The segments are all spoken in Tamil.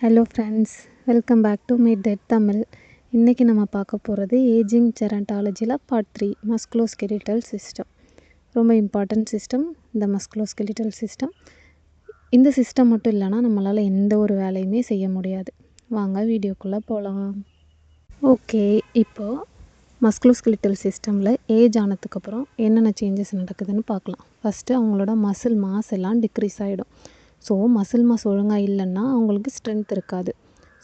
Hello friends, welcome back to meet ted Tamil. இன்றைக்கி நம்ம பார்க்க போகிறது ஏஜிங் ஜெரண்டாலஜியில் பார்ட் 3 மஸ்குலோஸ்கெலிட்டல் சிஸ்டம். ரொம்ப இம்பார்ட்டன்ட் சிஸ்டம் இந்த மஸ்குலோஸ்கெலிட்டல் சிஸ்டம். இந்த சிஸ்டம் மட்டும் இல்லைனா நம்மளால் எந்த ஒரு வேலையுமே செய்ய முடியாது. வாங்க வீடியோக்குள்ளே போகலாம். ஓகே, இப்போது மஸ்குலோஸ்கெலிட்டல் சிஸ்டமில் ஏஜ் ஆனதுக்கப்புறம் என்னென்ன சேஞ்சஸ் நடக்குதுன்னு பார்க்கலாம். ஃபஸ்ட்டு அவங்களோட மசில் மாஸ் எல்லாம் டிக்ரீஸ் ஆகிடும். ஸோ மசில் மாஸ் ஒழுங்காக இல்லைன்னா அவங்களுக்கு ஸ்ட்ரென்த் இருக்காது.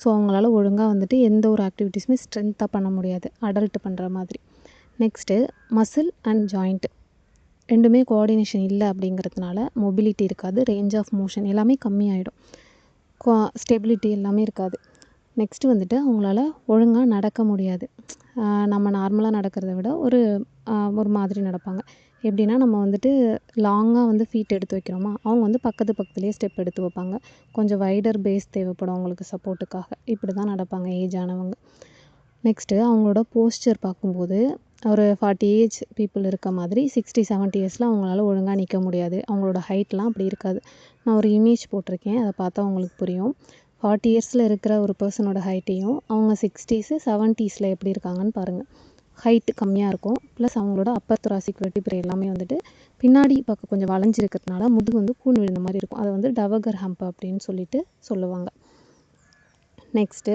ஸோ அவங்களால ஒழுங்காக எந்த ஒரு ஆக்டிவிட்டீஸுமே ஸ்ட்ரென்த்தாக பண்ண முடியாது, அடல்ட் பண்ணுற மாதிரி. நெக்ஸ்ட்டு மசில் அண்ட் ஜாயிண்ட் ரெண்டுமே கோஆர்டினேஷன் இல்லை அப்படிங்கிறதுனால மொபிலிட்டி இருக்காது, ரேஞ்ச் ஆஃப் மோஷன் எல்லாமே கம்மியாயிடும், ஸ்டெபிலிட்டி எல்லாமே இருக்காது. நெக்ஸ்ட்டு அவங்களால ஒழுங்காக நடக்க முடியாது. நம்ம நார்மலாக நடக்கிறத விட ஒரு மாதிரி நடப்பாங்க. எப்படின்னா நம்ம லாங்காக ஃபீட் எடுத்து வைக்கிறோமா, அவங்க பக்கத்துலேயே ஸ்டெப் எடுத்து வைப்பாங்க. கொஞ்சம் வைடர் பேஸ் தேவைப்படும் அவங்களுக்கு சப்போர்ட்டுக்காக. இப்படி தான் நடப்பாங்க ஏஜ் ஆனவங்க. நெக்ஸ்ட்டு அவங்களோட போஸ்டர் பார்க்கும்போது ஒரு 40 ஏஜ் பீப்புள் இருக்க மாதிரி 60-70 இயர்ஸில் அவங்களால ஒழுங்காக நிற்க முடியாது. அவங்களோட ஹைட்லாம் அப்படி இருக்காது. நான் ஒரு இமேஜ் போட்டிருக்கேன், அதை பார்த்தா அவங்களுக்கு புரியும். 40 இயர்ஸில் இருக்கிற ஒரு பர்சனோட ஹைட்டையும் அவங்க 60s 70s எப்படி இருக்காங்கன்னு பாருங்கள். ஹைட்டு கம்மியாக இருக்கும். ப்ளஸ் அவங்களோட அப்பர் தொராசிக் வெர்டிப்ரே எல்லாமே பின்னாடி பக்கம் கொஞ்சம் வளைஞ்சிருக்கிறதுனால முதுகு கூன் விழுந்த மாதிரி இருக்கும். அதை டவகர் ஹம்ப் அப்படின்னு சொல்லுவாங்க. நெக்ஸ்ட்டு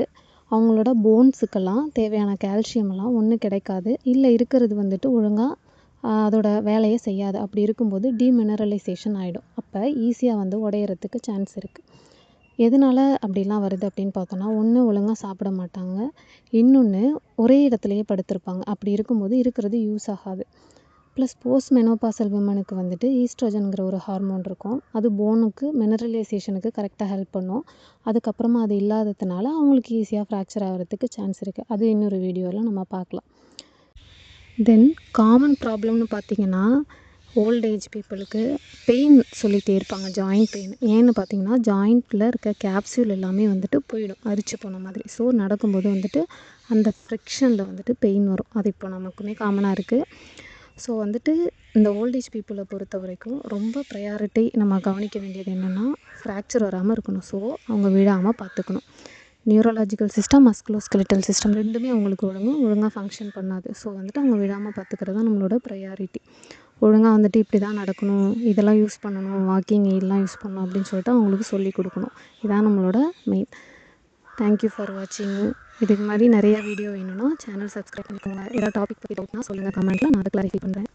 அவங்களோட போன்ஸுக்கெல்லாம் தேவையான கால்சியமெல்லாம் ஒன்றும் கிடைக்காது, இல்லை இருக்கிறது ஒழுங்காக அதோட வேலையை செய்யாது. அப்படி இருக்கும்போது டீமினரலைசேஷன் ஆகிடும். அப்போ ஈஸியாக உடையிறதுக்கு சான்ஸ் இருக்குது. எதனால் அப்படிலாம் வருது அப்படின்னு பார்த்தோன்னா, ஒன்று ஒழுங்காக சாப்பிட மாட்டாங்க, இன்னொன்று ஒரே இடத்துலையே படுத்திருப்பாங்க. அப்படி இருக்கும்போது இருக்கிறது யூஸ் ஆகாது. ப்ளஸ் போஸ்ட் மெனோபாசல் விமனுக்கு ஈஸ்ட்ரோஜனுங்கிற ஒரு ஹார்மோன் இருக்கும். அது போனுக்கு மினரலைசேஷனுக்கு கரெக்டாக ஹெல்ப் பண்ணும். அதுக்கப்புறமா அது இல்லாததுனால அவங்களுக்கு ஈஸியாக ஃப்ராக்சர் ஆகிறதுக்கு சான்ஸ் இருக்குது. அது இன்னொரு வீடியோவில் நம்ம பார்க்கலாம். தென் காமன் ப்ராப்ளம்னு பார்த்திங்கன்னா, ஓல்டேஜ் பீப்புளுக்கு பெயின் சொல்லிகிட்டே இருப்பாங்க, ஜாயிண்ட் பெயின். ஏன்னு பார்த்தீங்கன்னா, ஜாயிண்ட்டில் இருக்க கேப்சியூல் எல்லாமே போயிடும், அரிச்சு போன மாதிரி. ஸோ நடக்கும்போது அந்த ஃப்ரிக்ஷனில் பெயின் வரும். அது இப்போ நமக்குமே காமனாக இருக்குது. ஸோ இந்த ஓல்டேஜ் பீப்புளை பொறுத்த வரைக்கும் ரொம்ப ப்ரையாரிட்டி நம்ம கவனிக்க வேண்டியது என்னென்னா, ஃப்ராக்சர் வராமல் இருக்கணும். ஸோ அவங்க விழாமல் பார்த்துக்கணும். நியூரலாஜிக்கல் சிஸ்டம், மஸ்குலோஸ்கெலிட்டல் சிஸ்டம் ரெண்டுமே அவங்களுக்கு ஒழுங்காக ஃபங்க்ஷன் பண்ணாது. ஸோ அவங்க விழாமல் பார்த்துக்கிறது தான் நம்மளோட ப்ரையாரிட்டி. ஒழுங்காக இப்படி தான் நடக்கணும், இதெல்லாம் யூஸ் பண்ணணும், வாக்கிங் எய்ட்லாம் யூஸ் பண்ணணும் அப்படின்னு சொல்லிட்டு அவங்களுக்கு சொல்லிக் கொடுக்கணும். இதான் நம்மளோட மெயின். தேங்க்யூ ஃபார் வாட்சிங். இதுக்கு மாதிரி நிறைய வீடியோ வேணும்னா சேனல் சப்ஸ்கிரைப் பண்ணிக்கோங்க. ஏதாவது டாபிக் பற்றி டவுட்னா சொல்லுங்கள் கமெண்ட்டில், நான் அதை கிளாரிஃபை பண்ணுறேன்.